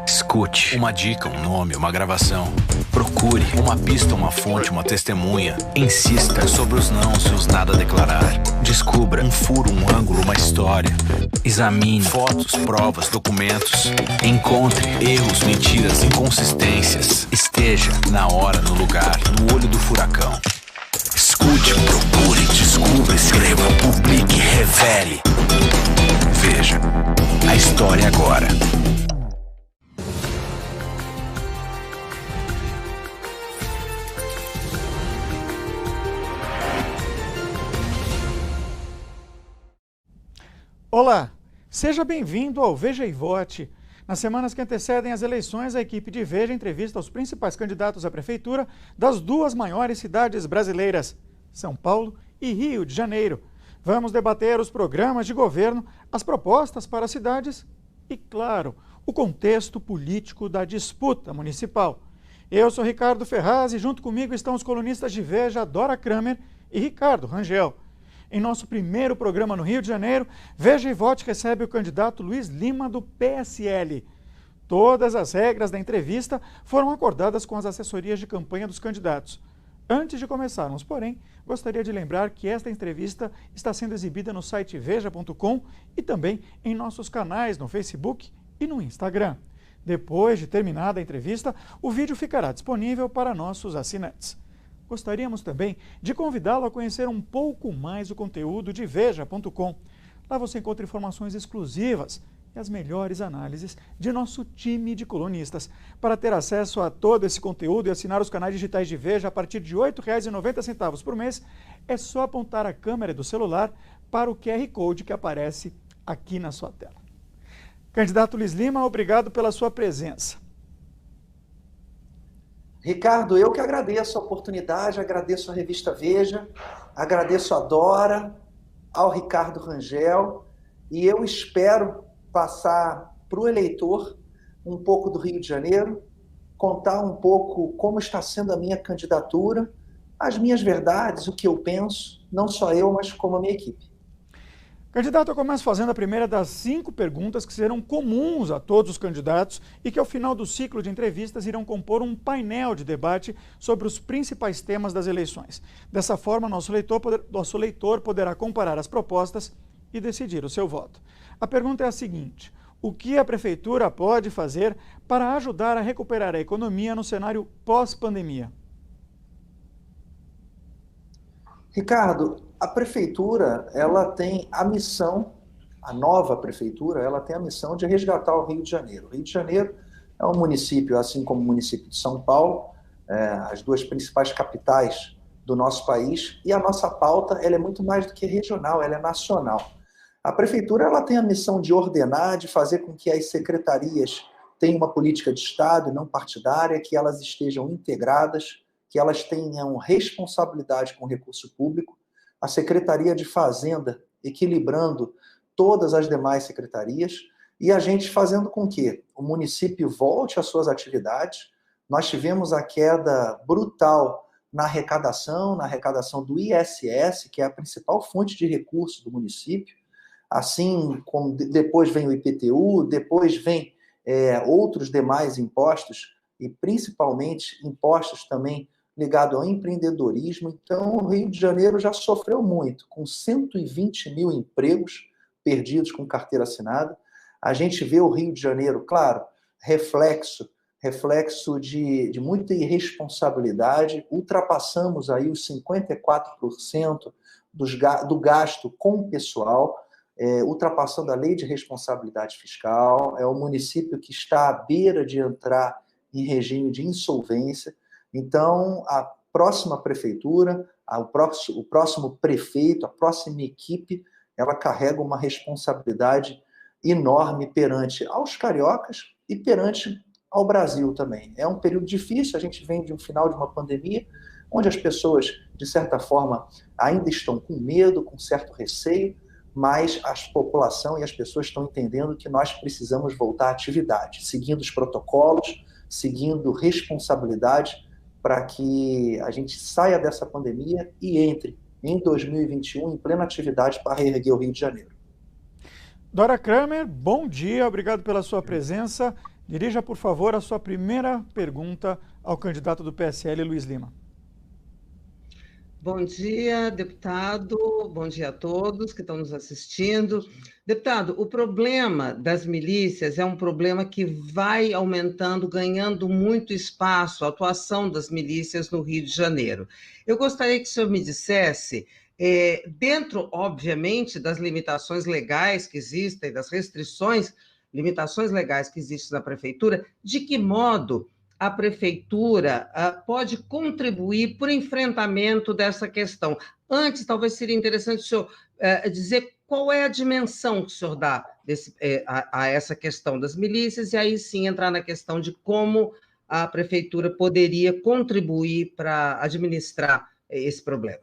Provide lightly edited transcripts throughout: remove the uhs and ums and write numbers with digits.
Escute. Uma dica, um nome, uma gravação. Procure uma pista, uma fonte, uma testemunha. Insista sobre os nãos e os nada a declarar. Descubra um furo, um ângulo, uma história. Examine fotos, provas, documentos. Encontre erros, mentiras, inconsistências. Esteja na hora, no lugar, no olho do furacão. Escute, procure, descubra, escreva, publique, revele. Veja a história agora. Olá, seja bem-vindo ao Veja e Vote. Nas semanas que antecedem as eleições, a equipe de Veja entrevista os principais candidatos à prefeitura das duas maiores cidades brasileiras, São Paulo e Rio de Janeiro. Vamos debater os programas de governo, as propostas para as cidades e, claro, o contexto político da disputa municipal. Eu sou Ricardo Ferraz e junto comigo estão os colunistas de Veja, Dora Kramer e Ricardo Rangel. Em nosso primeiro programa no Rio de Janeiro, Veja e Vote recebe o candidato Luiz Lima, do PSL. Todas as regras da entrevista foram acordadas com as assessorias de campanha dos candidatos. Antes de começarmos, porém, gostaria de lembrar que esta entrevista está sendo exibida no site veja.com e também em nossos canais no Facebook e no Instagram. Depois de terminada a entrevista, o vídeo ficará disponível para nossos assinantes. Gostaríamos também de convidá-lo a conhecer um pouco mais o conteúdo de Veja.com. Lá você encontra informações exclusivas e as melhores análises de nosso time de colunistas. Para ter acesso a todo esse conteúdo e assinar os canais digitais de Veja a partir de R$ 8,90 por mês, é só apontar a câmera do celular para o QR Code que aparece aqui na sua tela. Candidato Luiz Lima, obrigado pela sua presença. Ricardo, eu que agradeço a oportunidade, agradeço a revista Veja, agradeço a Dora, ao Ricardo Rangel, e eu espero passar para o eleitor um pouco do Rio de Janeiro, contar um pouco como está sendo a minha candidatura, as minhas verdades, o que eu penso, não só eu, mas como a minha equipe. Candidato, eu começo fazendo a primeira das 5 perguntas que serão comuns a todos os candidatos e que ao final do ciclo de entrevistas irão compor um painel de debate sobre os principais temas das eleições. Dessa forma, nosso leitor poderá comparar as propostas e decidir o seu voto. A pergunta é a seguinte: o que a Prefeitura pode fazer para ajudar a recuperar a economia no cenário pós-pandemia? Ricardo, a Prefeitura, ela tem a missão, a nova Prefeitura, ela tem a missão de resgatar o Rio de Janeiro. O Rio de Janeiro é um município, assim como o município de São Paulo, as duas principais capitais do nosso país, e a nossa pauta ela é muito mais do que regional, ela é nacional. A Prefeitura ela tem a missão de ordenar, de fazer com que as secretarias tenham uma política de Estado e não partidária, que elas estejam integradas, que elas tenham responsabilidade com o recurso público, a Secretaria de Fazenda equilibrando todas as demais secretarias e a gente fazendo com que o município volte às suas atividades. Nós tivemos a queda brutal na arrecadação do ISS, que é a principal fonte de recursos do município, assim como depois vem o IPTU, depois vem outros demais impostos e principalmente impostos também ligado ao empreendedorismo. Então, o Rio de Janeiro já sofreu muito, com 120 mil empregos perdidos com carteira assinada. A gente vê o Rio de Janeiro, claro, reflexo de muita irresponsabilidade. Ultrapassamos aí os 54% do gasto com o pessoal, ultrapassando a lei de responsabilidade fiscal. É um município que está à beira de entrar em regime de insolvência. Então, a próxima prefeitura, o próximo prefeito, a próxima equipe, ela carrega uma responsabilidade enorme perante aos cariocas e perante ao Brasil também. É um período difícil, a gente vem de um final de uma pandemia, onde as pessoas, de certa forma, ainda estão com medo, com certo receio, mas a população e as pessoas estão entendendo que nós precisamos voltar à atividade, seguindo os protocolos, seguindo responsabilidade, para que a gente saia dessa pandemia e entre em 2021 em plena atividade para reerguer o Rio de Janeiro. Dora Kramer, bom dia, obrigado pela sua presença. Dirija, por favor, a sua primeira pergunta ao candidato do PSL, Luiz Lima. Bom dia, deputado. Bom dia a todos que estão nos assistindo. Deputado, o problema das milícias é um problema que vai aumentando, ganhando muito espaço, a atuação das milícias no Rio de Janeiro. Eu gostaria que o senhor me dissesse, dentro, obviamente, das limitações legais que existem, das limitações legais que existem na prefeitura, de que modo a prefeitura pode contribuir para o enfrentamento dessa questão? Antes, talvez seria interessante o senhor dizer qual é a dimensão que o senhor dá a essa questão das milícias, e aí sim entrar na questão de como a prefeitura poderia contribuir para administrar esse problema.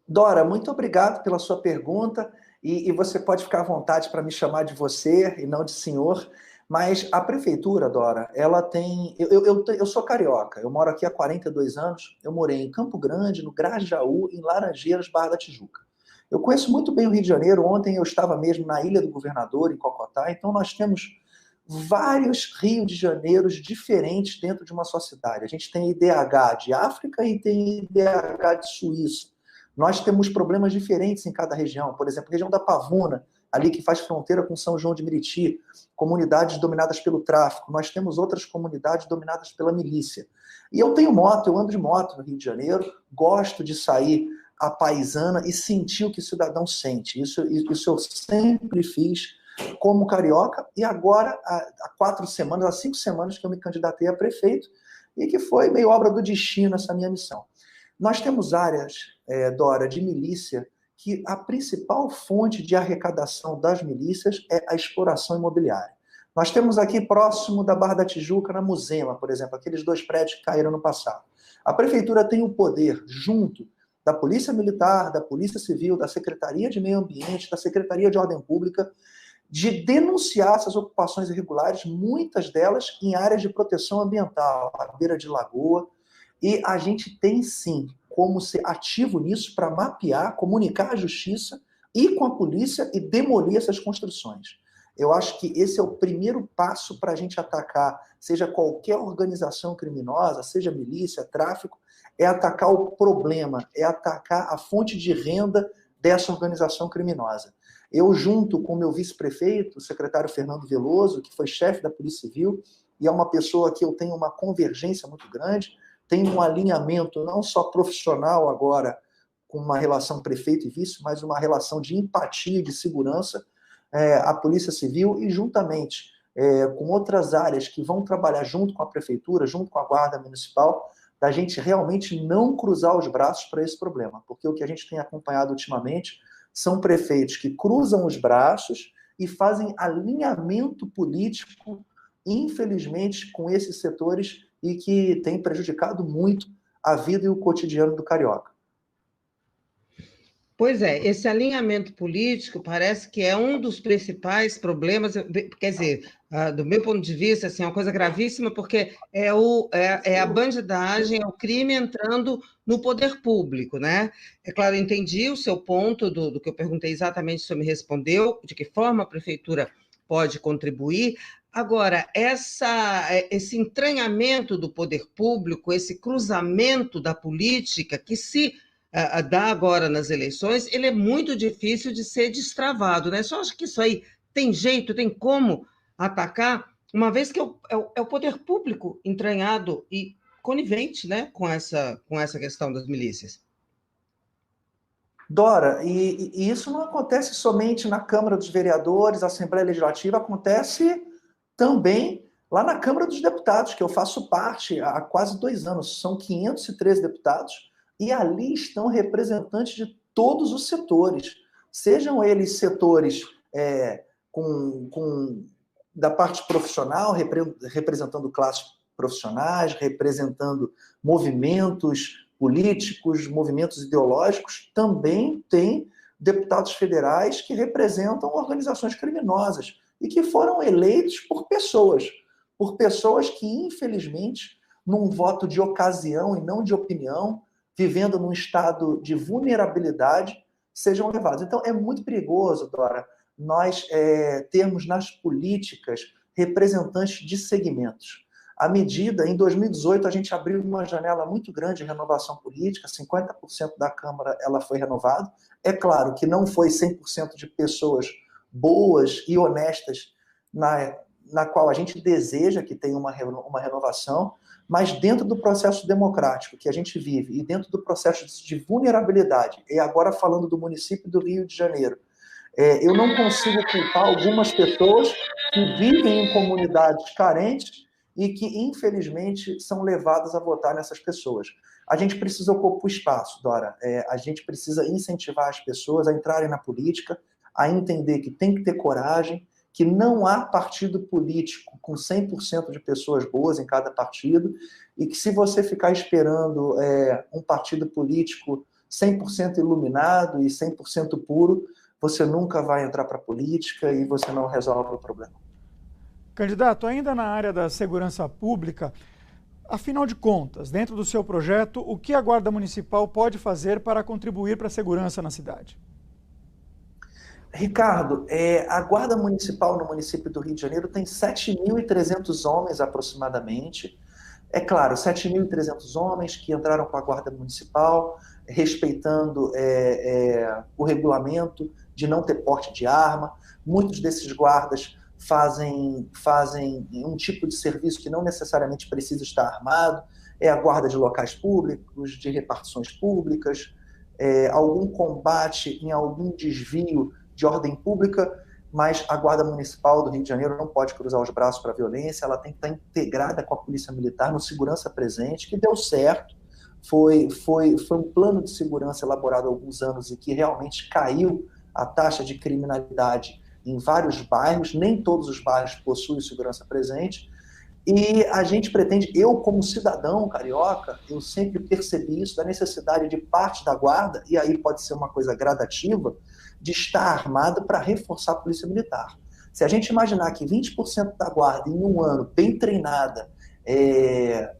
Dora, muito obrigado pela sua pergunta, e você pode ficar à vontade para me chamar de você e não de senhor. Mas a prefeitura, Dora, ela tem... Eu sou carioca, eu moro aqui há 42 anos, eu morei em Campo Grande, no Grajaú, em Laranjeiras, Barra da Tijuca. Eu conheço muito bem o Rio de Janeiro, ontem eu estava mesmo na Ilha do Governador, em Cocotá, então nós temos vários Rio de Janeiros diferentes dentro de uma só cidade. A gente tem IDH de África e tem IDH de Suíça. Nós temos problemas diferentes em cada região, por exemplo, a região da Pavuna, ali que faz fronteira com São João de Meriti, comunidades dominadas pelo tráfico. Nós temos outras comunidades dominadas pela milícia. E eu tenho moto, eu ando de moto no Rio de Janeiro, gosto de sair à paisana e sentir o que o cidadão sente. Isso eu sempre fiz como carioca, e agora, há 5 semanas que eu me candidatei a prefeito, e que foi meio obra do destino essa minha missão. Nós temos áreas, Dora, de milícia, que a principal fonte de arrecadação das milícias é a exploração imobiliária. Nós temos aqui próximo da Barra da Tijuca, na Muzema, por exemplo, aqueles 2 prédios que caíram no passado. A prefeitura tem o poder, junto da Polícia Militar, da Polícia Civil, da Secretaria de Meio Ambiente, da Secretaria de Ordem Pública, de denunciar essas ocupações irregulares, muitas delas em áreas de proteção ambiental, à beira de lagoa, e a gente tem sim como ser ativo nisso para mapear, comunicar à justiça e com a polícia e demolir essas construções. Eu acho que esse é o primeiro passo para a gente atacar, seja qualquer organização criminosa, seja milícia, tráfico, é atacar o problema, é atacar a fonte de renda dessa organização criminosa. Eu, junto com o meu vice-prefeito, o secretário Fernando Veloso, que foi chefe da Polícia Civil, e é uma pessoa que eu tenho uma convergência muito grande, tem um alinhamento não só profissional agora, com uma relação prefeito e vice, mas uma relação de empatia e de segurança, a Polícia Civil, e juntamente com outras áreas que vão trabalhar junto com a Prefeitura, junto com a Guarda Municipal, da gente realmente não cruzar os braços para esse problema. Porque o que a gente tem acompanhado ultimamente são prefeitos que cruzam os braços e fazem alinhamento político, infelizmente, com esses setores, e que tem prejudicado muito a vida e o cotidiano do carioca. Pois é, esse alinhamento político parece que é um dos principais problemas, quer dizer, do meu ponto de vista, assim, é uma coisa gravíssima, porque é a bandidagem, é o crime entrando no poder público, né? É claro, eu entendi o seu ponto do que eu perguntei exatamente, o senhor me respondeu, de que forma a prefeitura pode contribuir. Agora, esse entranhamento do poder público, esse cruzamento da política que se dá agora nas eleições, ele é muito difícil de ser destravado, né? Só acho que isso aí tem jeito, tem como atacar, uma vez que é o poder público entranhado e conivente, né, com essa questão das milícias. Dora, e isso não acontece somente na Câmara dos Vereadores, Assembleia Legislativa, acontece também lá na Câmara dos Deputados, que eu faço parte há quase 2 anos. São 513 deputados, e ali estão representantes de todos os setores, sejam eles setores da parte profissional, representando classes profissionais, representando movimentos políticos, movimentos ideológicos. Também tem deputados federais que representam organizações criminosas e que foram eleitos por pessoas que, infelizmente, num voto de ocasião e não de opinião, vivendo num estado de vulnerabilidade, sejam levados. Então, é muito perigoso, Dora, nós termos nas políticas representantes de segmentos. A medida, em 2018, a gente abriu uma janela muito grande de renovação política, 50% da Câmara ela foi renovada. É claro que não foi 100% de pessoas boas e honestas na qual a gente deseja que tenha uma renovação, mas dentro do processo democrático que a gente vive e dentro do processo de vulnerabilidade, e agora falando do município do Rio de Janeiro, eu não consigo culpar algumas pessoas que vivem em comunidades carentes e que, infelizmente, são levadas a votar nessas pessoas. A gente precisa ocupar o espaço, Dora. A gente precisa incentivar as pessoas a entrarem na política, a entender que tem que ter coragem, que não há partido político com 100% de pessoas boas em cada partido, e que se você ficar esperando um partido político 100% iluminado e 100% puro, você nunca vai entrar para a política e você não resolve o problema. Candidato, ainda na área da segurança pública, afinal de contas, dentro do seu projeto, o que a Guarda Municipal pode fazer para contribuir para a segurança na cidade? Ricardo, a Guarda Municipal no município do Rio de Janeiro tem 7.300 homens aproximadamente. É claro, 7.300 homens que entraram com a Guarda Municipal, respeitando o regulamento de não ter porte de arma. Muitos desses guardas fazem um tipo de serviço que não necessariamente precisa estar armado. É a guarda de locais públicos, de repartições públicas, algum combate em algum desvio de ordem pública, mas a Guarda Municipal do Rio de Janeiro não pode cruzar os braços para a violência, ela tem que estar integrada com a Polícia Militar no Segurança Presente, que deu certo, foi um plano de segurança elaborado há alguns anos e que realmente caiu a taxa de criminalidade em vários bairros, nem todos os bairros possuem Segurança Presente, e a gente pretende, eu como cidadão carioca, eu sempre percebi isso, da necessidade de parte da guarda, e aí pode ser uma coisa gradativa, de estar armado para reforçar a Polícia Militar. Se a gente imaginar que 20% da guarda em um ano, bem treinada,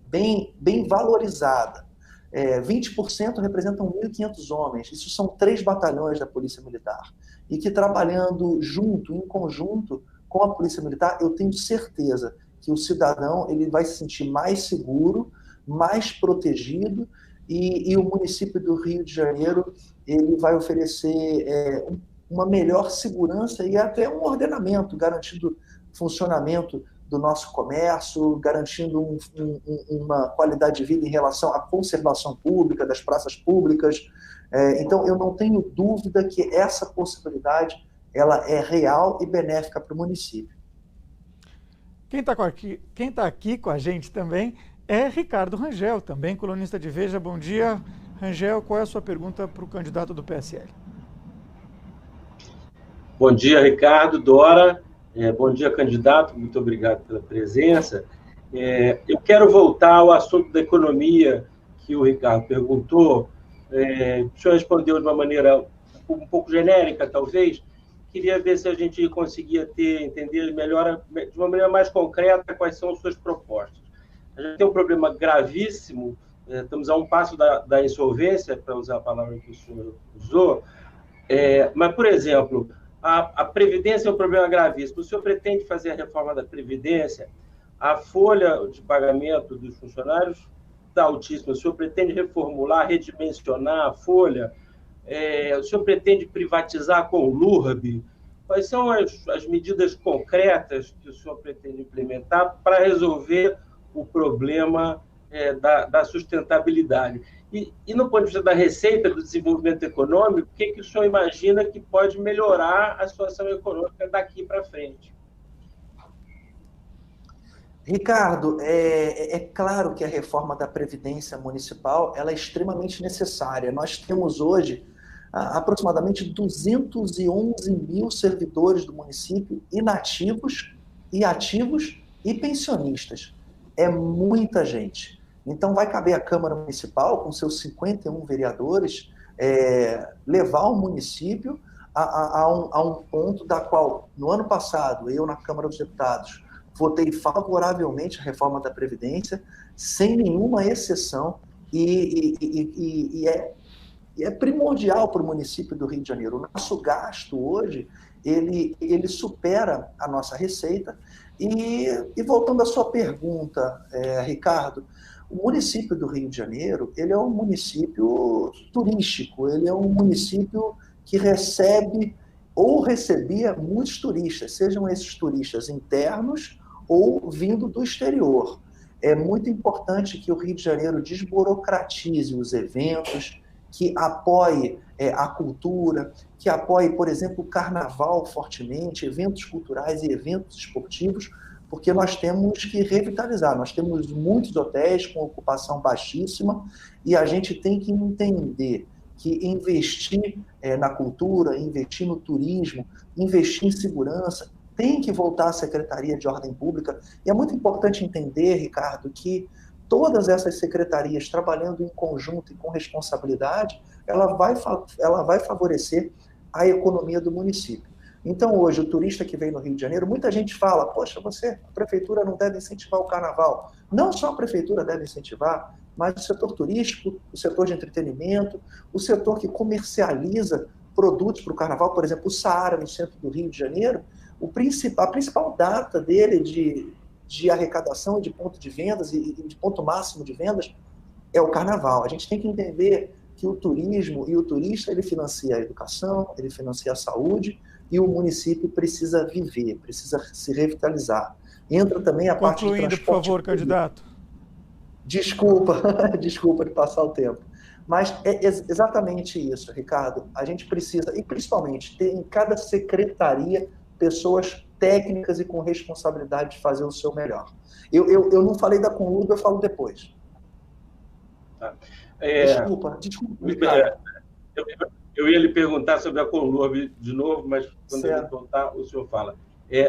bem valorizada, 20% representam 1.500 homens, isso são 3 batalhões da Polícia Militar, e que trabalhando junto, em conjunto com a Polícia Militar, eu tenho certeza que o cidadão ele vai se sentir mais seguro, mais protegido, e o município do Rio de Janeiro ele vai oferecer uma melhor segurança e até um ordenamento, garantindo funcionamento do nosso comércio, garantindo uma qualidade de vida em relação à conservação pública, das praças públicas. Então, eu não tenho dúvida que essa possibilidade ela é real e benéfica para o município. Quem está aqui com a gente também é Ricardo Rangel, também colunista de Veja. Bom dia, Rangel. Qual é a sua pergunta para o candidato do PSL? Bom dia, Ricardo, Dora. Bom dia, candidato. Muito obrigado pela presença. Eu quero voltar ao assunto da economia que o Ricardo perguntou. O senhor respondeu de uma maneira um pouco genérica, talvez. Queria ver se a gente conseguia entender melhor, de uma maneira mais concreta, quais são as suas propostas. A gente tem um problema gravíssimo, estamos a um passo da insolvência, para usar a palavra que o senhor usou, mas, por exemplo, a Previdência é um problema gravíssimo. O senhor pretende fazer a reforma da Previdência, a folha de pagamento dos funcionários está altíssima, o senhor pretende reformular, redimensionar a folha, o senhor pretende privatizar com o LURB? Quais são as medidas concretas que o senhor pretende implementar para resolver o problema da sustentabilidade? E no ponto de vista da receita, do desenvolvimento econômico, o que o senhor imagina que pode melhorar a situação econômica daqui para frente? Ricardo, é claro que a reforma da Previdência Municipal ela é extremamente necessária. Nós temos hoje aproximadamente 211 mil servidores do município inativos e ativos e pensionistas. É muita gente. Então, vai caber à Câmara Municipal, com seus 51 vereadores, levar o município a um ponto da qual, no ano passado, eu, na Câmara dos Deputados, votei favoravelmente a reforma da Previdência, sem nenhuma exceção, e é primordial para o município do Rio de Janeiro. O nosso gasto hoje, ele supera a nossa receita. E voltando à sua pergunta, Ricardo, o município do Rio de Janeiro, ele é um município turístico, ele é um município que recebe ou recebia muitos turistas, sejam esses turistas internos ou vindo do exterior. É muito importante que o Rio de Janeiro desburocratize os eventos, que apoie a cultura, que apoie, por exemplo, o carnaval fortemente, eventos culturais e eventos esportivos, porque nós temos que revitalizar. Nós temos muitos hotéis com ocupação baixíssima e a gente tem que entender que investir na cultura, investir no turismo, investir em segurança, tem que voltar à Secretaria de Ordem Pública. E é muito importante entender, Ricardo, que todas essas secretarias trabalhando em conjunto e com responsabilidade, ela vai favorecer a economia do município. Então, hoje, o turista que vem no Rio de Janeiro, muita gente fala, poxa, a prefeitura não deve incentivar o carnaval. Não só a prefeitura deve incentivar, mas o setor turístico, o setor de entretenimento, o setor que comercializa produtos para o carnaval, por exemplo, o Saara, no centro do Rio de Janeiro, a principal data dele de arrecadação e de ponto de vendas e de ponto máximo de vendas é o carnaval. A gente tem que entender que o turismo e o turista, ele financia a educação, ele financia a saúde, e o município precisa viver, precisa se revitalizar. Entra também a parte de transporte. Por favor, candidato. Desculpa de passar o tempo. Mas é exatamente isso, Ricardo. A gente precisa, e principalmente, ter em cada secretaria pessoas técnicas e com responsabilidade de fazer o seu melhor. Eu não falei da Conlub, eu falo depois. Tá. Desculpa, Ricardo. Eu ia lhe perguntar sobre a Conlub de novo, mas quando ele voltar, o senhor fala.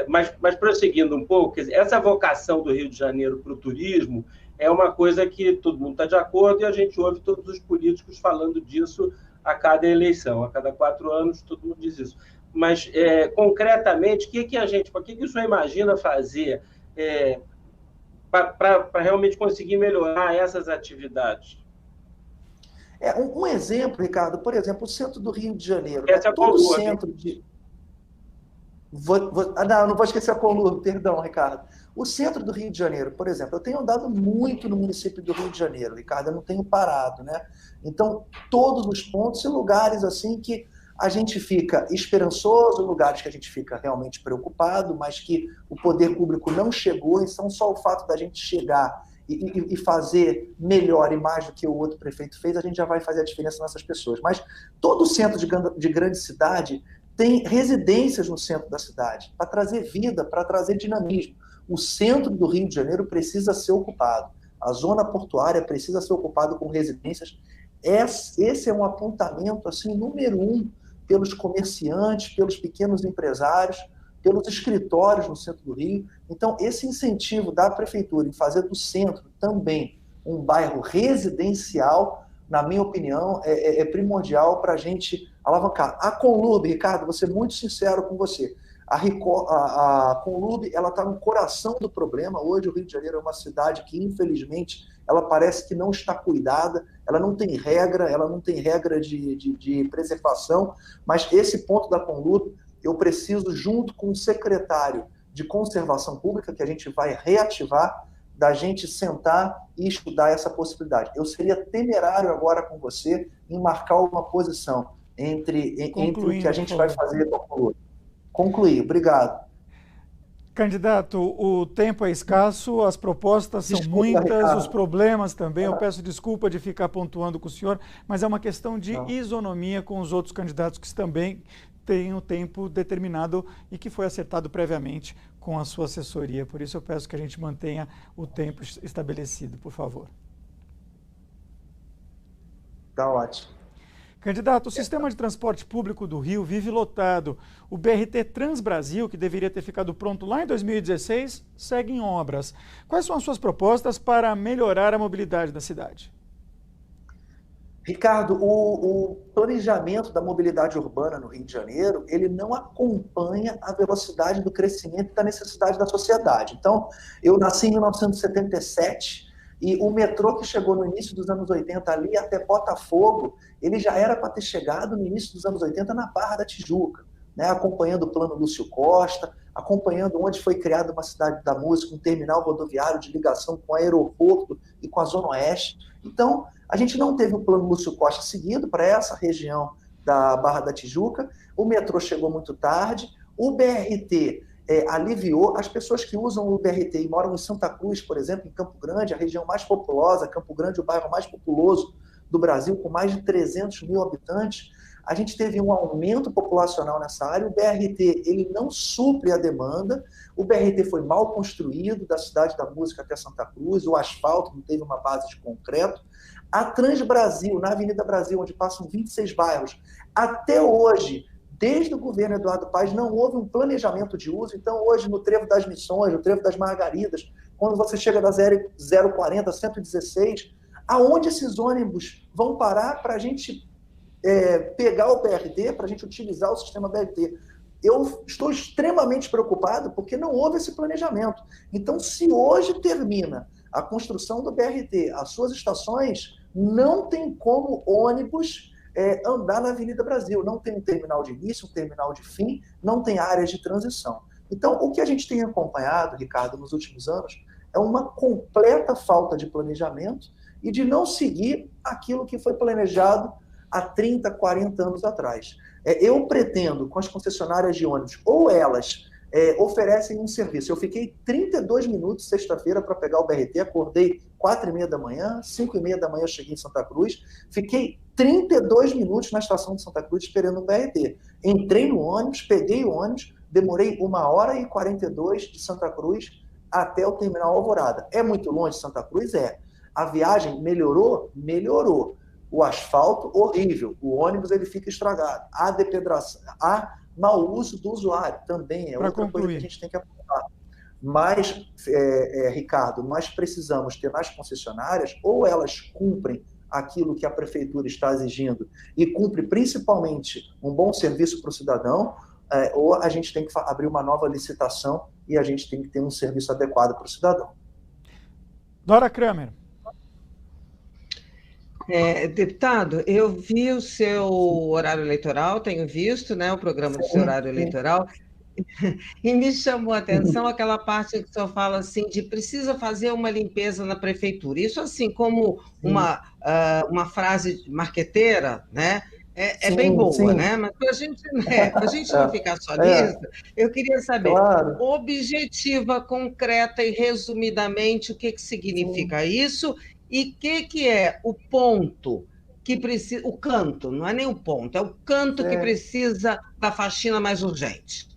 Mas prosseguindo um pouco, essa vocação do Rio de Janeiro para o turismo é uma coisa que todo mundo está de acordo e a gente ouve todos os políticos falando disso a cada eleição, a cada 4 anos, todo mundo diz isso. Mas, concretamente, o que o senhor imagina fazer para realmente conseguir melhorar essas atividades? Um exemplo, Ricardo, por exemplo, o centro do Rio de Janeiro. Essa é a todo Conlub. Centro de... não vou esquecer a Conlub, perdão, Ricardo. O centro do Rio de Janeiro, por exemplo, eu tenho andado muito no município do Rio de Janeiro, Ricardo, eu não tenho parado, né? Então, todos os pontos e lugares assim que a gente fica esperançoso, lugares que a gente fica realmente preocupado, mas que o poder público não chegou, então só o fato da gente chegar e fazer melhor e mais do que o outro prefeito fez, a gente já vai fazer a diferença nessas pessoas. Mas todo centro de grande cidade tem residências no centro da cidade, para trazer vida, para trazer dinamismo. O centro do Rio de Janeiro precisa ser ocupado. A zona portuária precisa ser ocupada com residências. Esse é um apontamento assim, número 1 pelos comerciantes, pelos pequenos empresários, pelos escritórios no centro do Rio. Então, esse incentivo da prefeitura em fazer do centro também um bairro residencial, na minha opinião, é primordial para a gente alavancar. A Conlub, Ricardo, vou ser muito sincero com você, a Conlub está no coração do problema. Hoje o Rio de Janeiro é uma cidade que, infelizmente, ela parece que não está cuidada, ela não tem regra de preservação, mas esse ponto da Conlub, eu preciso, junto com o secretário de Conservação Pública, que a gente vai reativar, da gente sentar e estudar essa possibilidade. Eu seria temerário agora com você em marcar uma posição entre o que a gente vai fazer com a Conlub. Concluir, obrigado. Candidato, o tempo é escasso, as propostas são muitas, Ricardo. Os problemas também. Eu peço desculpa de ficar pontuando com o senhor, mas é uma questão de isonomia com os outros candidatos que também têm o tempo determinado e que foi acertado previamente com a sua assessoria. Por isso eu peço que a gente mantenha o tempo estabelecido, por favor. Tá ótimo. Candidato, o sistema de transporte público do Rio vive lotado. O BRT Transbrasil, que deveria ter ficado pronto lá em 2016, segue em obras. Quais são as suas propostas para melhorar a mobilidade da cidade? Ricardo, o planejamento da mobilidade urbana no Rio de Janeiro, ele não acompanha a velocidade do crescimento e da necessidade da sociedade. Então, eu nasci em 1977 e o metrô que chegou no início dos anos 80 ali até Botafogo, ele já era para ter chegado no início dos anos 80 na Barra da Tijuca. né, acompanhando o plano Lúcio Costa, acompanhando onde foi criada uma cidade da música, um terminal rodoviário de ligação com o aeroporto e com a Zona Oeste. Então, a gente não teve o plano Lúcio Costa seguido para essa região da Barra da Tijuca, o metrô chegou muito tarde, o BRT aliviou. As pessoas que usam o BRT e moram em Santa Cruz, por exemplo, em Campo Grande, a região mais populosa, Campo Grande, o bairro mais populoso do Brasil, com mais de 300 mil habitantes, a gente teve um aumento populacional nessa área. O BRT ele não supre a demanda, o BRT foi mal construído, da Cidade da Música até Santa Cruz, o asfalto não teve uma base de concreto. A Transbrasil, na Avenida Brasil, onde passam 26 bairros, até hoje, desde o governo Eduardo Paes, não houve um planejamento de uso. Então, hoje, no Trevo das Missões, no Trevo das Margaridas, quando você chega da 040, 116, aonde esses ônibus vão parar para a gente pegar o BRT, para a gente utilizar o sistema BRT? Eu estou extremamente preocupado porque não houve esse planejamento. Então, se hoje termina a construção do BRT, as suas estações, não tem como ônibus andar na Avenida Brasil. Não tem um terminal de início, um terminal de fim, não tem áreas de transição. Então, o que a gente tem acompanhado, Ricardo, nos últimos anos, é uma completa falta de planejamento e de não seguir aquilo que foi planejado há 30, 40 anos atrás. Eu pretendo, com as concessionárias de ônibus, ou elas oferecem um serviço. Eu fiquei 32 minutos sexta-feira para pegar o BRT, acordei 4h30 da manhã, 5h30 da manhã eu cheguei em Santa Cruz, fiquei 32 minutos na estação de Santa Cruz esperando o BRT. Entrei no ônibus, peguei o ônibus, demorei 1h42 de Santa Cruz até o terminal Alvorada. É muito longe de Santa Cruz? É. A viagem melhorou? Melhorou. O asfalto, horrível. O ônibus ele fica estragado. A depedração, a mau uso do usuário também é outra coisa que a gente tem que apontar. Mas, Ricardo, nós precisamos ter nas concessionárias, ou elas cumprem aquilo que a prefeitura está exigindo e cumpre principalmente um bom serviço para o cidadão, ou a gente tem que abrir uma nova licitação e a gente tem que ter um serviço adequado para o cidadão. Dora Kramer. Deputado, eu vi o seu horário eleitoral, tenho visto, né, o programa do seu horário eleitoral, e me chamou a atenção aquela parte que o senhor fala assim, de precisa fazer uma limpeza na prefeitura. Isso assim, como uma frase marqueteira, né? Bem boa, sim, né? Mas para a gente não ficar só nisso, eu queria saber, objetiva, concreta e resumidamente, o que significa isso? E o que é o ponto que precisa... O canto, não é nem o ponto, é o canto que precisa da faxina mais urgente.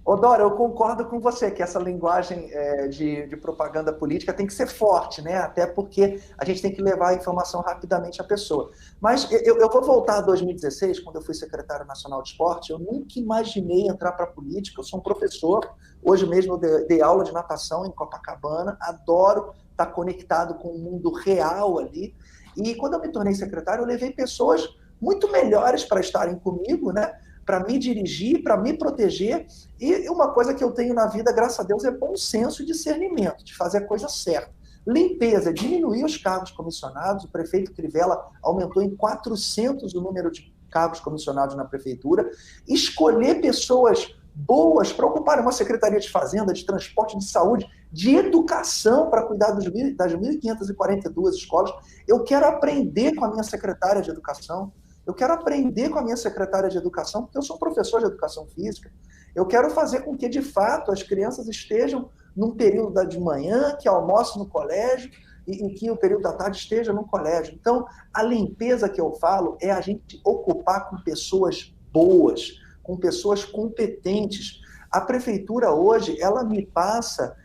Dora, eu concordo com você que essa linguagem de propaganda política tem que ser forte, né? Até porque a gente tem que levar a informação rapidamente à pessoa. Mas eu vou voltar a 2016, quando eu fui secretário nacional de esporte. Eu nunca imaginei entrar para a política. Eu sou um professor. Hoje mesmo eu dei aula de natação em Copacabana. Adoro estar conectado com o mundo real ali. E quando eu me tornei secretário, eu levei pessoas muito melhores para estarem comigo, né? Para me dirigir, para me proteger. E uma coisa que eu tenho na vida, graças a Deus, é bom senso e discernimento, de fazer a coisa certa. Limpeza, diminuir os cargos comissionados. O prefeito Crivella aumentou em 400 o número de cargos comissionados na prefeitura. Escolher pessoas boas para ocuparem uma secretaria de fazenda, de transporte, de saúde, de educação, para cuidar das 1.542 escolas. Eu quero aprender com a minha secretária de educação. Eu quero aprender com a minha secretária de educação, porque eu sou professor de educação física. Eu quero fazer com que, de fato, as crianças estejam num período de manhã, que almoçem no colégio, e que o período da tarde esteja no colégio. Então, a limpeza que eu falo é a gente ocupar com pessoas boas, com pessoas competentes. A prefeitura hoje, ela me passa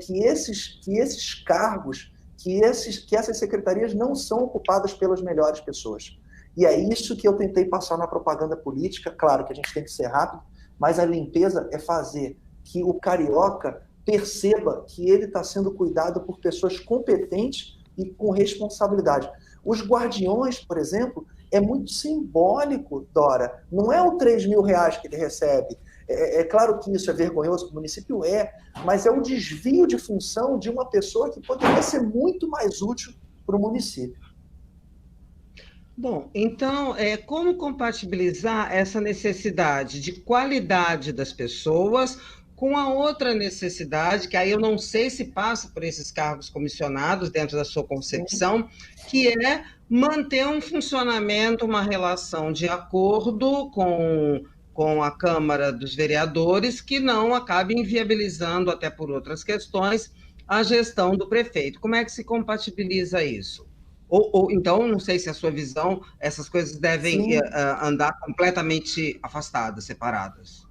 que esses cargos, que essas secretarias não são ocupadas pelas melhores pessoas. E é isso que eu tentei passar na propaganda política. Claro que a gente tem que ser rápido, mas a limpeza é fazer que o carioca perceba que ele está sendo cuidado por pessoas competentes e com responsabilidade. Os guardiões, por exemplo, é muito simbólico, Dora. Não é o R$3.000 que ele recebe. É claro que isso é vergonhoso, o município mas é um desvio de função de uma pessoa que poderia ser muito mais útil para o município. Bom, então, como compatibilizar essa necessidade de qualidade das pessoas com a outra necessidade, que aí eu não sei se passa por esses cargos comissionados dentro da sua concepção, que é manter um funcionamento, uma relação de acordo com a Câmara dos Vereadores, que não acabe inviabilizando, até por outras questões, a gestão do prefeito. Como é que se compatibiliza isso? Ou então, não sei se a sua visão, essas coisas devem andar completamente afastadas, separadas.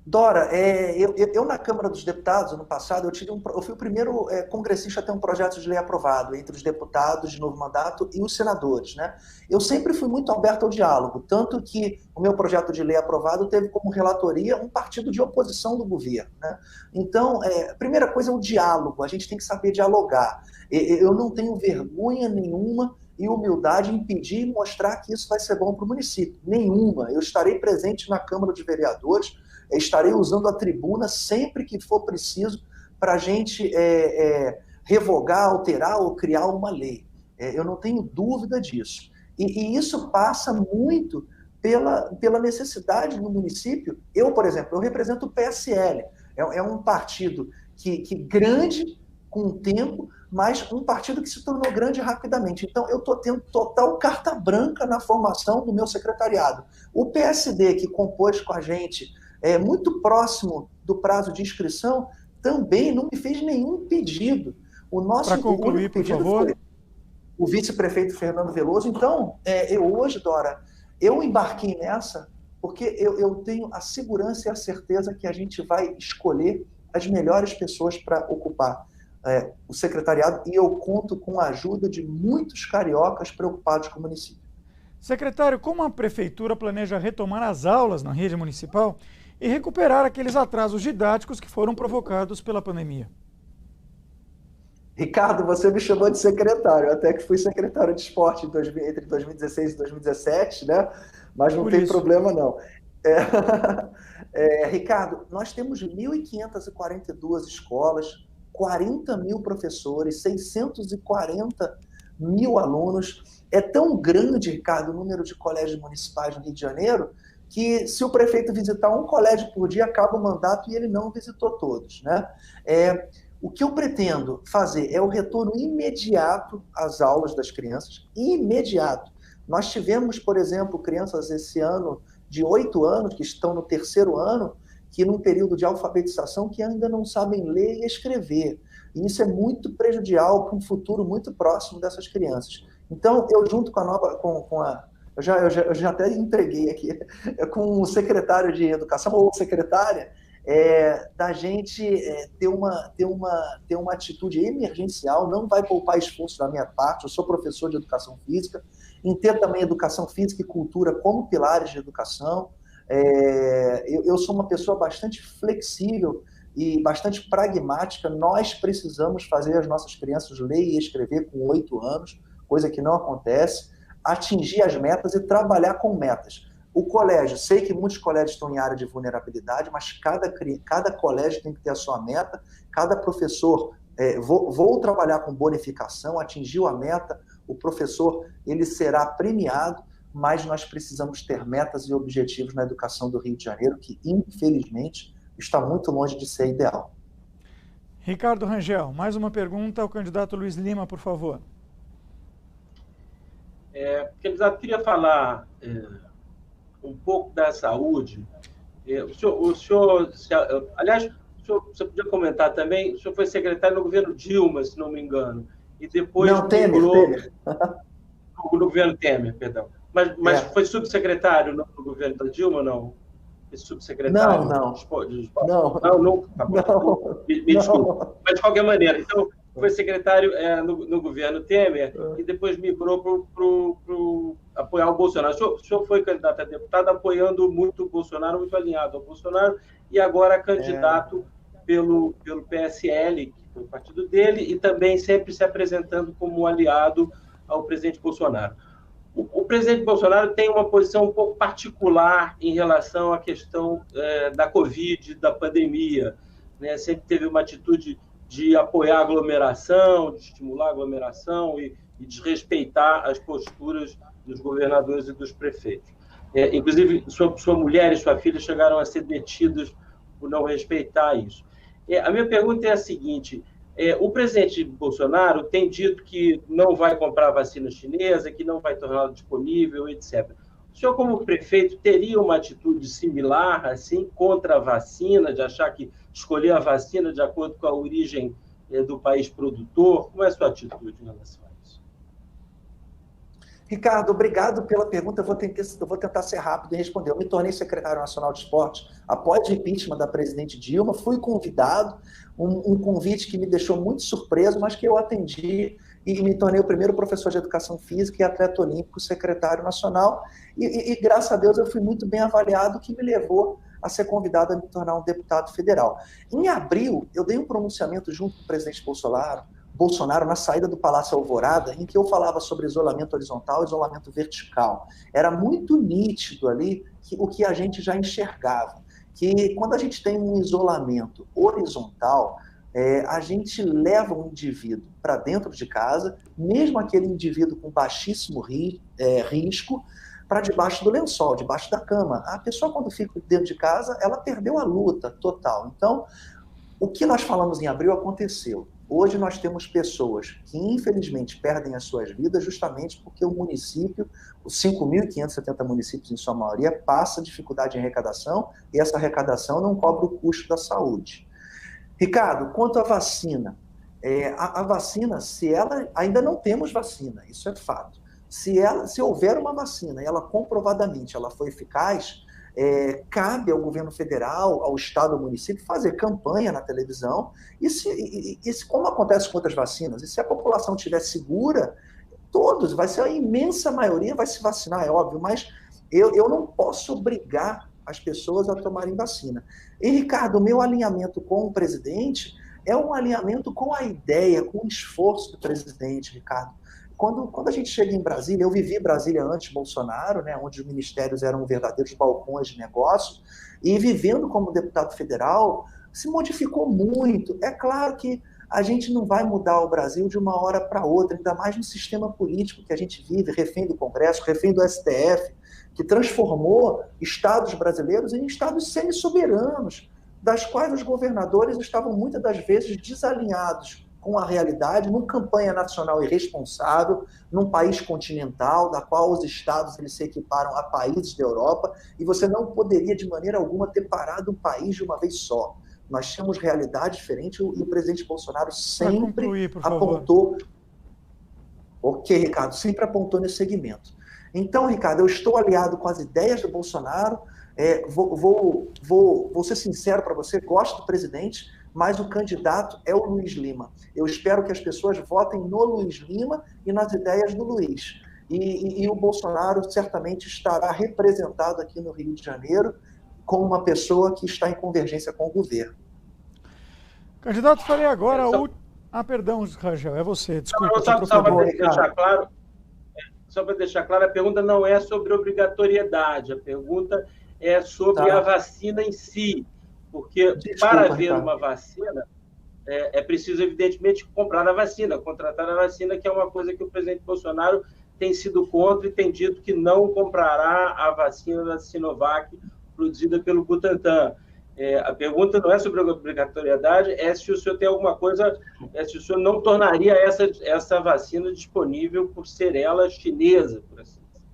Dora, eu na Câmara dos Deputados, no passado, eu fui o primeiro congressista a ter um projeto de lei aprovado entre os deputados de novo mandato e os senadores, né? Eu sempre fui muito aberto ao diálogo, tanto que o meu projeto de lei aprovado teve como relatoria um partido de oposição do governo, né? Então, a primeira coisa é o diálogo, a gente tem que saber dialogar. Eu não tenho vergonha nenhuma e humildade em pedir e mostrar que isso vai ser bom para o município. Nenhuma. Eu estarei presente na Câmara de Vereadores, estarei usando a tribuna sempre que for preciso para a gente revogar, alterar ou criar uma lei. Eu não tenho dúvida disso. E isso passa muito pela necessidade do município. Eu, por exemplo, eu represento o PSL. É um partido que grande com o tempo, mas um partido que se tornou grande rapidamente. Então, eu estou tendo total carta branca na formação do meu secretariado. O PSD, que compôs com a gente muito próximo do prazo de inscrição, também não me fez nenhum pedido. Para concluir, por favor. Foi o vice-prefeito Fernando Veloso. Então, hoje, Dora, eu embarquei nessa porque eu tenho a segurança e a certeza que a gente vai escolher as melhores pessoas para ocupar o secretariado, e eu conto com a ajuda de muitos cariocas preocupados com o município. Secretário, como a Prefeitura planeja retomar as aulas na rede municipal e recuperar aqueles atrasos didáticos que foram provocados pela pandemia? Ricardo, você me chamou de secretário, até que fui secretário de esporte entre 2016 e 2017, né? Mas não tem problema, não. Ricardo, nós temos 1.542 escolas, 40 mil professores, 640 mil alunos. É tão grande, Ricardo, o número de colégios municipais no Rio de Janeiro, que se o prefeito visitar um colégio por dia, acaba o mandato e ele não visitou todos, né? O que eu pretendo fazer é o retorno imediato às aulas das crianças, imediato. Nós tivemos, por exemplo, crianças esse ano de 8 anos, que estão no 3º ano, que num período de alfabetização, que ainda não sabem ler e escrever. E isso é muito prejudicial para um futuro muito próximo dessas crianças. Então, eu junto com a nova, eu já até entreguei aqui, com o secretário de Educação, ou secretária, da gente ter uma atitude emergencial, não vai poupar esforço da minha parte, eu sou professor de Educação Física, em ter também Educação Física e Cultura como pilares de educação. Eu sou uma pessoa bastante flexível e bastante pragmática. Nós precisamos fazer as nossas crianças ler e escrever com 8 anos, coisa que não acontece, atingir as metas e trabalhar com metas. O colégio, sei que muitos colégios estão em área de vulnerabilidade, mas cada colégio tem que ter a sua meta, cada professor, vou trabalhar com bonificação, atingiu a meta, o professor ele será premiado, mas nós precisamos ter metas e objetivos na educação do Rio de Janeiro, que, infelizmente, está muito longe de ser ideal. Ricardo Rangel, mais uma pergunta ao candidato Luiz Lima, por favor. Candidato, queria falar um pouco da saúde. O senhor, aliás, você podia comentar também, o senhor foi secretário no governo Dilma, se não me engano, e depois... Não, Temer. No governo Temer, perdão. Mas foi subsecretário no governo da Dilma ou não? Esse subsecretário? Não. Me desculpe. Mas, de qualquer maneira, então, foi secretário no governo Temer e depois migrou para apoiar o Bolsonaro. O senhor foi candidato a deputado apoiando muito o Bolsonaro, muito alinhado ao Bolsonaro, e agora candidato pelo PSL, que foi o partido dele, e também sempre se apresentando como aliado ao presidente Bolsonaro. O presidente Bolsonaro tem uma posição um pouco particular em relação à questão da Covid, da pandemia, né? Sempre teve uma atitude de apoiar a aglomeração, de estimular a aglomeração e desrespeitar as posturas dos governadores e dos prefeitos. Inclusive, sua mulher e sua filha chegaram a ser detidos por não respeitar isso. A minha pergunta é a seguinte: o presidente Bolsonaro tem dito que não vai comprar vacina chinesa, que não vai torná-la disponível, etc. O senhor, como prefeito, teria uma atitude similar, assim, contra a vacina, de achar que escolher a vacina de acordo com a origem do país produtor? Como é a sua atitude em relação a isso? Ricardo, obrigado pela pergunta. Eu vou tentar ser rápido em responder. Eu me tornei secretário nacional de esporte após o impeachment da presidente Dilma. Fui convidado, um convite que me deixou muito surpreso, mas que eu atendi e me tornei o primeiro professor de educação física e atleta olímpico secretário nacional. E graças a Deus eu fui muito bem avaliado, o que me levou a ser convidado a me tornar um deputado federal. Em abril, eu dei um pronunciamento junto com o presidente Bolsonaro na saída do Palácio Alvorada, em que eu falava sobre isolamento horizontal e isolamento vertical. Era muito nítido ali o que a gente já enxergava, que quando a gente tem um isolamento horizontal, a gente leva um indivíduo para dentro de casa, mesmo aquele indivíduo com baixíssimo risco, para debaixo do lençol, debaixo da cama. A pessoa, quando fica dentro de casa, ela perdeu a luta total. Então, o que nós falamos em abril aconteceu. Hoje nós temos pessoas que, infelizmente, perdem as suas vidas justamente porque o município, os 5.570 municípios, em sua maioria, passa dificuldade em arrecadação e essa arrecadação não cobre o custo da saúde. Ricardo, quanto à vacina, a vacina, ainda não temos vacina, isso é fato. Se houver uma vacina e ela comprovadamente ela foi eficaz, cabe ao governo federal, ao estado, ao município, fazer campanha na televisão, como acontece com outras vacinas, e se a população estiver segura, todos, vai ser a imensa maioria vai se vacinar, é óbvio, mas eu não posso obrigar as pessoas a tomarem vacina. E, Ricardo, o meu alinhamento com o presidente é um alinhamento com a ideia, com o esforço do presidente, Ricardo. Quando a gente chega em Brasília, eu vivi Brasília antes de Bolsonaro, né, onde os ministérios eram verdadeiros balcões de negócio, e vivendo como deputado federal, se modificou muito. É claro que a gente não vai mudar o Brasil de uma hora para outra, ainda mais no sistema político que a gente vive, refém do Congresso, refém do STF, que transformou estados brasileiros em estados semi-soberanos, das quais os governadores estavam muitas das vezes desalinhados com a realidade, numa campanha nacional irresponsável, num país continental, da qual os estados eles se equiparam a países da Europa, e você não poderia, de maneira alguma, ter parado um país de uma vez só. Nós tínhamos realidade diferente e o presidente Bolsonaro sempre apontou... Ok, Ricardo, sempre apontou nesse segmento. Então, Ricardo, eu estou aliado com as ideias do Bolsonaro, vou ser sincero para você, gosto do presidente, mas o candidato é o Luiz Lima. Eu espero que as pessoas votem no Luiz Lima e nas ideias do Luiz. E o Bolsonaro certamente estará representado aqui no Rio de Janeiro como uma pessoa que está em convergência com o governo. Candidato, falei agora... perdão, Rangel, é você. Desculpa. Só para deixar claro, a pergunta não é sobre obrigatoriedade, a pergunta é sobre a vacina em si. Porque para haver uma vacina, é preciso, evidentemente, comprar a vacina, contratar a vacina, que é uma coisa que o presidente Bolsonaro tem sido contra e tem dito que não comprará a vacina da Sinovac produzida pelo Butantan. A pergunta não é sobre a obrigatoriedade, é se o senhor tem alguma coisa, se o senhor não tornaria essa vacina disponível por ser ela chinesa, por assim dizer.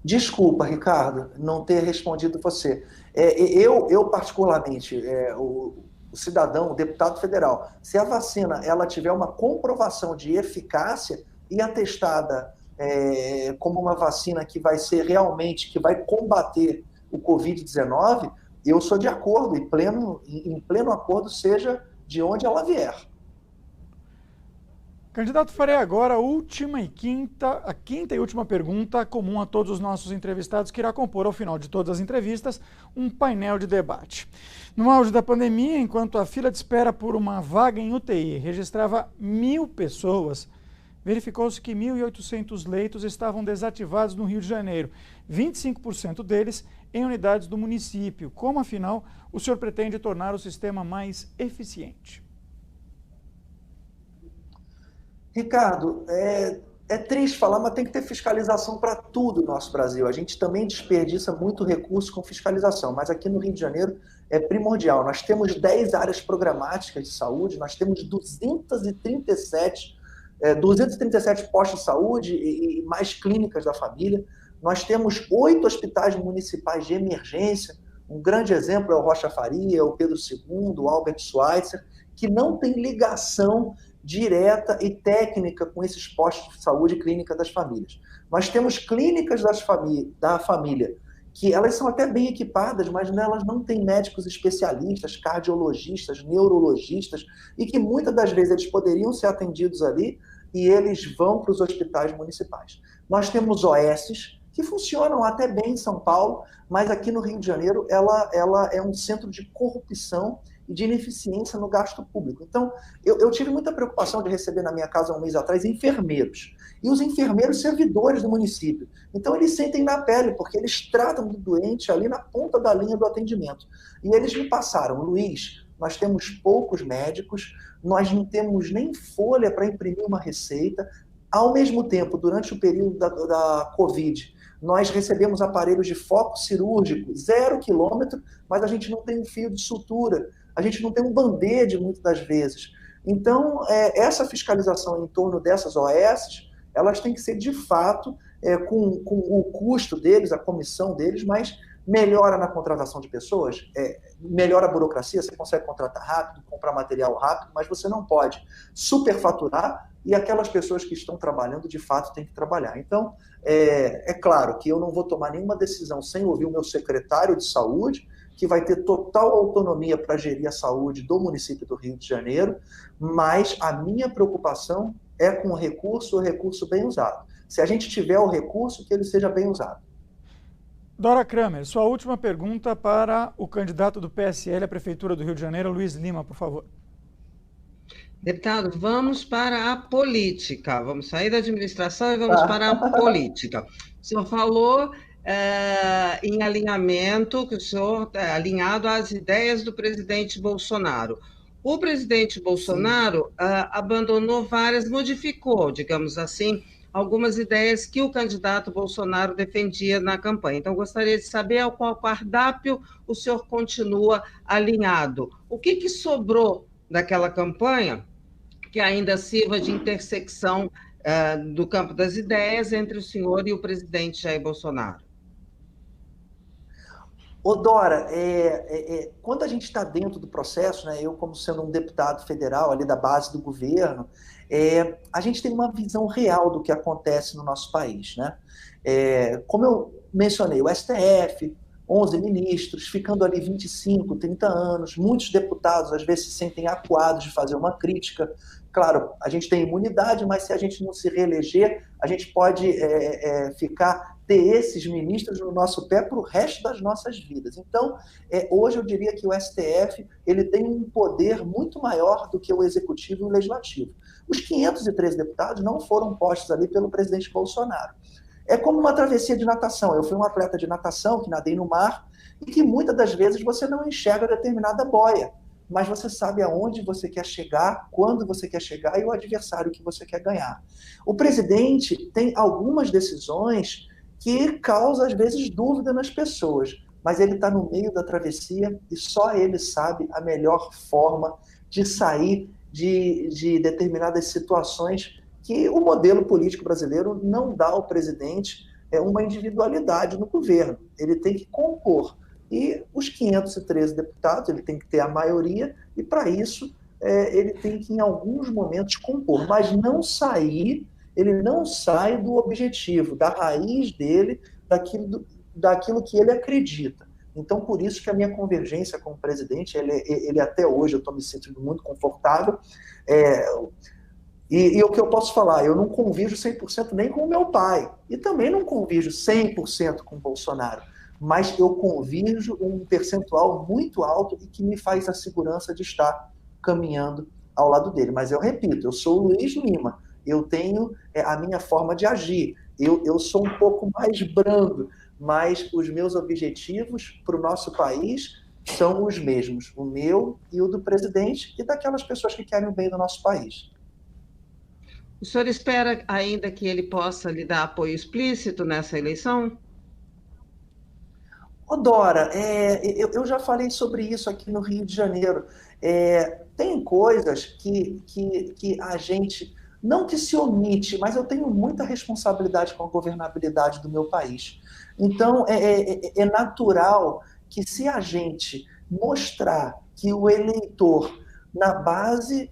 Desculpa, Ricardo, não ter respondido você. Eu particularmente, o cidadão, o deputado federal, se a vacina ela tiver uma comprovação de eficácia e atestada como uma vacina que vai ser realmente, que vai combater o Covid-19, eu sou de acordo, em pleno acordo, seja de onde ela vier. Candidato, farei agora a quinta e última pergunta comum a todos os nossos entrevistados, que irá compor, ao final de todas as entrevistas, um painel de debate. No auge da pandemia, enquanto a fila de espera por uma vaga em UTI registrava 1.000 pessoas, verificou-se que 1.800 leitos estavam desativados no Rio de Janeiro, 25% deles em unidades do município. Como, afinal, o senhor pretende tornar o sistema mais eficiente? Ricardo, É triste falar, mas tem que ter fiscalização para tudo no nosso Brasil. A gente também desperdiça muito recurso com fiscalização, mas aqui no Rio de Janeiro é primordial. Nós temos 10 áreas programáticas de saúde, nós temos 237 postos de saúde e mais clínicas da família. Nós temos 8 hospitais municipais de emergência. Um grande exemplo é o Rocha Faria, o Pedro II, o Albert Schweitzer, que não tem ligação direta e técnica com esses postos de saúde e clínica das famílias. Nós temos clínicas da família, que elas são até bem equipadas, mas nelas não tem médicos especialistas, cardiologistas, neurologistas, e que muitas das vezes eles poderiam ser atendidos ali e eles vão para os hospitais municipais. Nós temos OSs, que funcionam até bem em São Paulo, mas aqui no Rio de Janeiro ela é um centro de corrupção e de ineficiência no gasto público. Então, eu tive muita preocupação de receber na minha casa um mês atrás enfermeiros. E os enfermeiros servidores do município. Então, eles sentem na pele, porque eles tratam do doente ali na ponta da linha do atendimento. E eles me passaram, Luiz, nós temos poucos médicos, nós não temos nem folha para imprimir uma receita. Ao mesmo tempo, durante o período da Covid, nós recebemos aparelhos de foco cirúrgico, 0 quilômetro, mas a gente não tem um fio de sutura, a gente não tem um band-aid muitas das vezes. Então, essa fiscalização em torno dessas OS, elas têm que ser, de fato, com o custo deles, a comissão deles, mas melhora na contratação de pessoas, melhora a burocracia, você consegue contratar rápido, comprar material rápido, mas você não pode superfaturar e aquelas pessoas que estão trabalhando, de fato, têm que trabalhar. Então, é claro que eu não vou tomar nenhuma decisão sem ouvir o meu secretário de saúde, que vai ter total autonomia para gerir a saúde do município do Rio de Janeiro, mas a minha preocupação é com o recurso bem usado. Se a gente tiver o recurso, que ele seja bem usado. Dora Kramer, sua última pergunta para o candidato do PSL à Prefeitura do Rio de Janeiro, Luiz Lima, por favor. Deputado, vamos para a política. Vamos sair da administração e vamos para a política. O senhor falou em alinhamento, que o senhor é alinhado às ideias do presidente Bolsonaro. O presidente Bolsonaro abandonou várias, modificou, digamos assim, algumas ideias que o candidato Bolsonaro defendia na campanha. Então, gostaria de saber ao qual cardápio o senhor continua alinhado. O que sobrou daquela campanha que ainda sirva de intersecção do campo das ideias entre o senhor e o presidente Jair Bolsonaro? Dora, quando a gente está dentro do processo, né, eu como sendo um deputado federal ali da base do governo, a gente tem uma visão real do que acontece no nosso país, né? Como eu mencionei, o STF, 11 ministros, ficando ali 25, 30 anos, muitos deputados às vezes se sentem acuados de fazer uma crítica. Claro, a gente tem imunidade, mas se a gente não se reeleger, a gente pode ter esses ministros no nosso pé para o resto das nossas vidas. Então, hoje eu diria que o STF ele tem um poder muito maior do que o Executivo e o Legislativo. Os 513 deputados não foram postos ali pelo presidente Bolsonaro. É como uma travessia de natação. Eu fui um atleta de natação que nadei no mar e que muitas das vezes você não enxerga determinada boia, mas você sabe aonde você quer chegar, quando você quer chegar e o adversário que você quer ganhar. O presidente tem algumas decisões que causam, às vezes, dúvida nas pessoas, mas ele está no meio da travessia e só ele sabe a melhor forma de sair de determinadas situações que o modelo político brasileiro não dá ao presidente uma individualidade no governo. Ele tem que compor. E os 513 deputados, ele tem que ter a maioria, e para isso ele tem que, em alguns momentos, compor, mas não sair, ele não sai do objetivo, da raiz dele, daquilo que ele acredita. Então, por isso que a minha convergência com o presidente, ele até hoje, eu estou me sentindo muito confortável. E o que eu posso falar, eu não convijo 100% nem com o meu pai, e também não convijo 100% com o Bolsonaro, mas eu convijo um percentual muito alto e que me faz a segurança de estar caminhando ao lado dele. Mas eu repito, eu sou o Luiz Lima, eu tenho a minha forma de agir, eu sou um pouco mais brando, mas os meus objetivos para o nosso país são os mesmos, o meu e o do presidente e daquelas pessoas que querem o bem do nosso país. O senhor espera ainda que ele possa lhe dar apoio explícito nessa eleição? Ô Dora, eu já falei sobre isso aqui no Rio de Janeiro. Tem coisas que a gente, não que se omite, mas eu tenho muita responsabilidade com a governabilidade do meu país. Então, é natural que se a gente mostrar que o eleitor, na base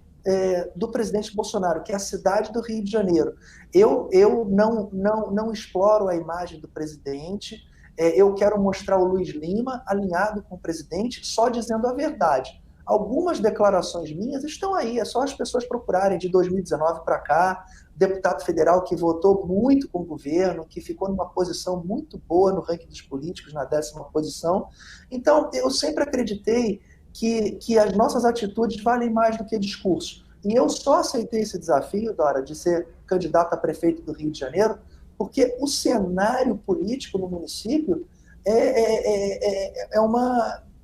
do presidente Bolsonaro, que é a cidade do Rio de Janeiro, eu não exploro a imagem do presidente, eu quero mostrar o Luiz Lima alinhado com o presidente, só dizendo a verdade. Algumas declarações minhas estão aí, é só as pessoas procurarem de 2019 para cá, deputado federal que votou muito com o governo, que ficou numa posição muito boa no ranking dos políticos, na 10ª posição. Então, eu sempre acreditei que as nossas atitudes valem mais do que discurso. E eu só aceitei esse desafio, Dora, de ser candidato a prefeito do Rio de Janeiro, porque o cenário político no município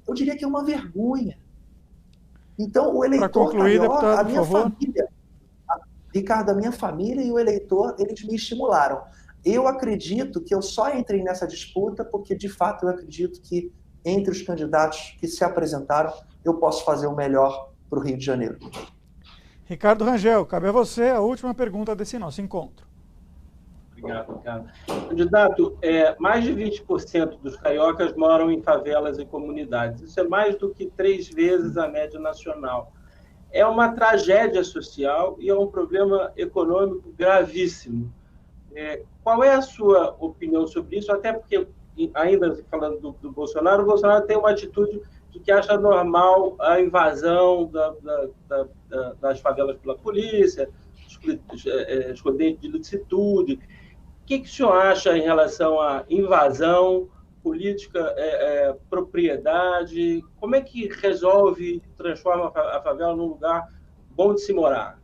eu diria que é uma vergonha. Então, o eleitor concluir, carioca, deputado, a minha por favor. família, Ricardo, a minha família e o eleitor, eles me estimularam. Eu acredito que eu só entrei nessa disputa porque, de fato, eu acredito que entre os candidatos que se apresentaram, eu posso fazer o melhor para o Rio de Janeiro. Ricardo Rangel, cabe a você a última pergunta desse nosso encontro. Obrigado, Ricardo. Candidato, mais de 20% dos cariocas moram em favelas e comunidades. Isso é mais do que 3 vezes a média nacional. É uma tragédia social e é um problema econômico gravíssimo. Qual é a sua opinião sobre isso? Até porque, ainda falando do Bolsonaro, o Bolsonaro tem uma atitude de que acha normal a invasão das favelas pela polícia, escondente de licitude. O que o senhor acha em relação à invasão, política, propriedade? Como é que resolve, transforma a favela num lugar bom de se morar?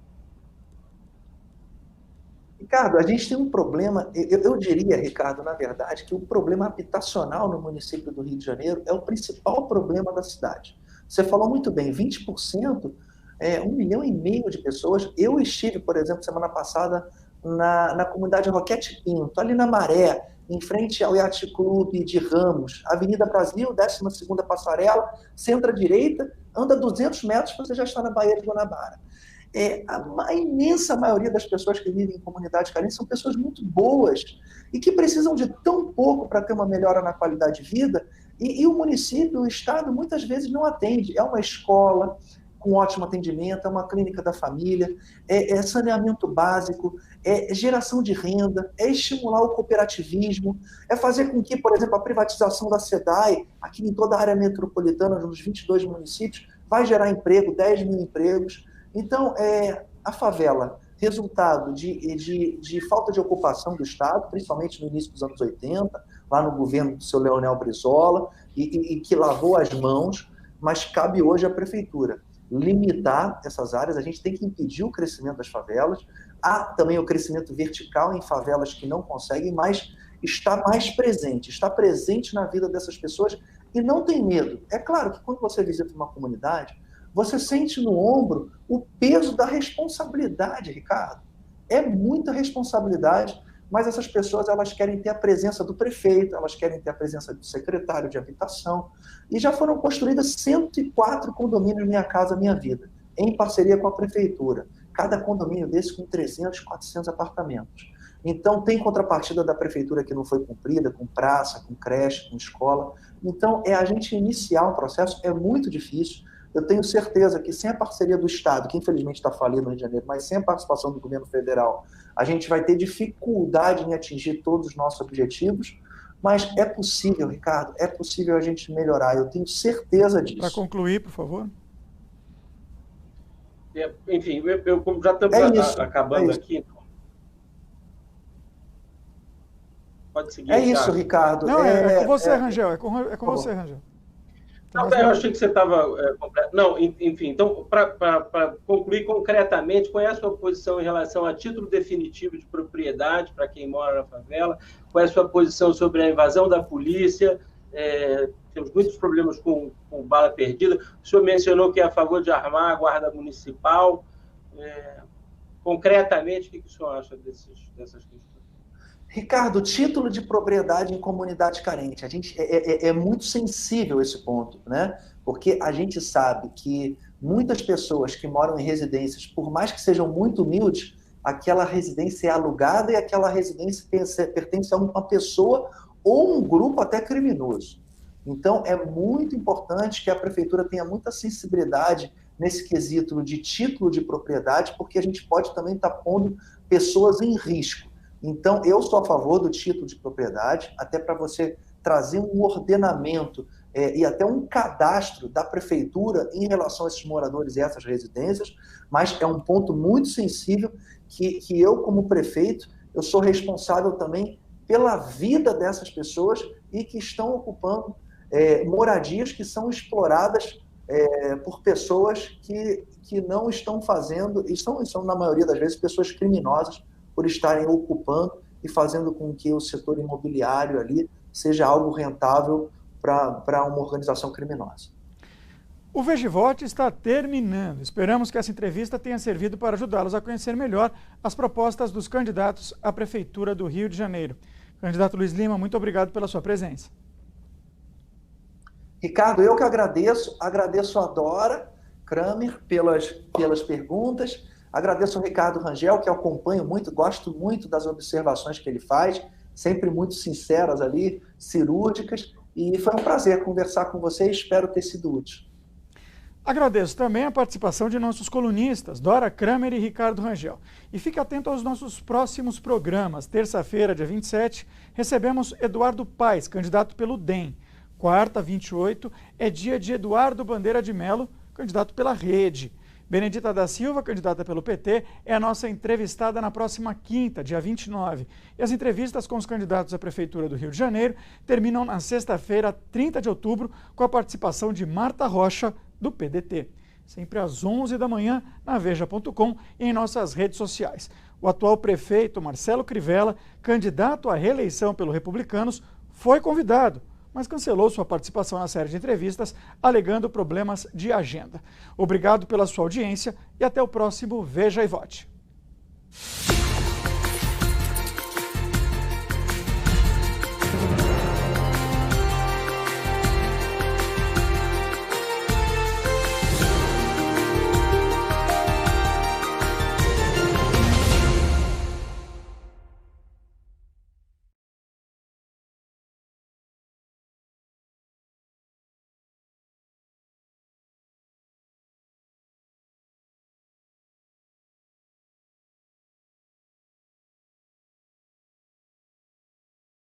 Ricardo, a gente tem um problema, eu diria, Ricardo, na verdade, que o problema habitacional no município do Rio de Janeiro é o principal problema da cidade. Você falou muito bem, 20%, 1,5 milhão de pessoas. Eu estive, por exemplo, semana passada, na comunidade Roquete Pinto, ali na Maré, em frente ao Yacht Clube de Ramos, Avenida Brasil, 12ª passarela, centro-direita, anda 200 metros, você já está na Baía de Guanabara. A imensa maioria das pessoas que vivem em comunidades carentes são pessoas muito boas e que precisam de tão pouco para ter uma melhora na qualidade de vida, e o município, o Estado, muitas vezes não atende. É uma escola com ótimo atendimento, é uma clínica da família, é saneamento básico, é geração de renda, é estimular o cooperativismo, é fazer com que, por exemplo, a privatização da SEDAI, aqui em toda a área metropolitana, nos 22 municípios, vai gerar emprego, 10 mil empregos. Então, a favela, resultado de falta de ocupação do Estado, principalmente no início dos anos 80, lá no governo do seu Leonel Brizola, e que lavou as mãos, mas cabe hoje à Prefeitura limitar essas áreas. A gente tem que impedir o crescimento das favelas. Há também o crescimento vertical em favelas que não conseguem, mas está mais presente, está presente na vida dessas pessoas e não tem medo. É claro que quando você visita uma comunidade, você sente no ombro o peso da responsabilidade, Ricardo. É muita responsabilidade, mas essas pessoas, elas querem ter a presença do prefeito, elas querem ter a presença do secretário de habitação, e já foram construídas 104 condomínios Minha Casa Minha Vida, em parceria com a prefeitura. Cada condomínio desse com 300, 400 apartamentos. Então, tem contrapartida da prefeitura que não foi cumprida, com praça, com creche, com escola. Então, a gente iniciar um processo é muito difícil. Eu tenho certeza que sem a parceria do Estado, que infelizmente está falido no Rio de Janeiro, mas sem a participação do governo federal, a gente vai ter dificuldade em atingir todos os nossos objetivos, mas é possível, Ricardo, é possível a gente melhorar, eu tenho certeza disso. Para concluir, por favor. Enfim, eu já estamos acabando aqui, então. Pode seguir. Isso, Ricardo. Não, é com você, Rangel, é com você, Rangel. Não, eu achei que você estava... Não, enfim, então, para concluir concretamente, qual é a sua posição em relação a título definitivo de propriedade para quem mora na favela? Qual é a sua posição sobre a invasão da polícia? Temos muitos problemas com bala perdida. O senhor mencionou que é a favor de armar a guarda municipal. concretamente, o que o senhor acha dessas questões? Ricardo, título de propriedade em comunidade carente. A gente é muito sensível esse ponto, né? Porque a gente sabe que muitas pessoas que moram em residências, por mais que sejam muito humildes, aquela residência é alugada e aquela residência pertence a uma pessoa ou um grupo até criminoso. Então, é muito importante que a prefeitura tenha muita sensibilidade nesse quesito de título de propriedade, porque a gente pode também estar pondo pessoas em risco. Então, eu sou a favor do título de propriedade, até para você trazer um ordenamento e até um cadastro da prefeitura em relação a esses moradores e essas residências, mas é um ponto muito sensível que eu, como prefeito, eu sou responsável também pela vida dessas pessoas e que estão ocupando moradias que são exploradas por pessoas que não estão fazendo, e são, na maioria das vezes, pessoas criminosas, por estarem ocupando e fazendo com que o setor imobiliário ali seja algo rentável para uma organização criminosa. O Veja e Vote está terminando. Esperamos que essa entrevista tenha servido para ajudá-los a conhecer melhor as propostas dos candidatos à Prefeitura do Rio de Janeiro. Candidato Luiz Lima, muito obrigado pela sua presença. Ricardo, eu que agradeço a Dora Kramer pelas perguntas. Agradeço ao Ricardo Rangel, que eu acompanho muito, gosto muito das observações que ele faz, sempre muito sinceras ali, cirúrgicas, e foi um prazer conversar com você e espero ter sido útil. Agradeço também a participação de nossos colunistas, Dora Kramer e Ricardo Rangel. E fique atento aos nossos próximos programas. Terça-feira, dia 27, recebemos Eduardo Paes, candidato pelo DEM. Quarta, 28, é dia de Eduardo Bandeira de Mello, candidato pela Rede. Benedita da Silva, candidata pelo PT, é a nossa entrevistada na próxima quinta, dia 29. E as entrevistas com os candidatos à Prefeitura do Rio de Janeiro terminam na sexta-feira, 30 de outubro, com a participação de Marta Rocha, do PDT. Sempre às 11 da manhã, na Veja.com e em nossas redes sociais. O atual prefeito, Marcelo Crivella, candidato à reeleição pelo Republicanos, foi convidado, mas cancelou sua participação na série de entrevistas, alegando problemas de agenda. Obrigado pela sua audiência e até o próximo Veja e Vote.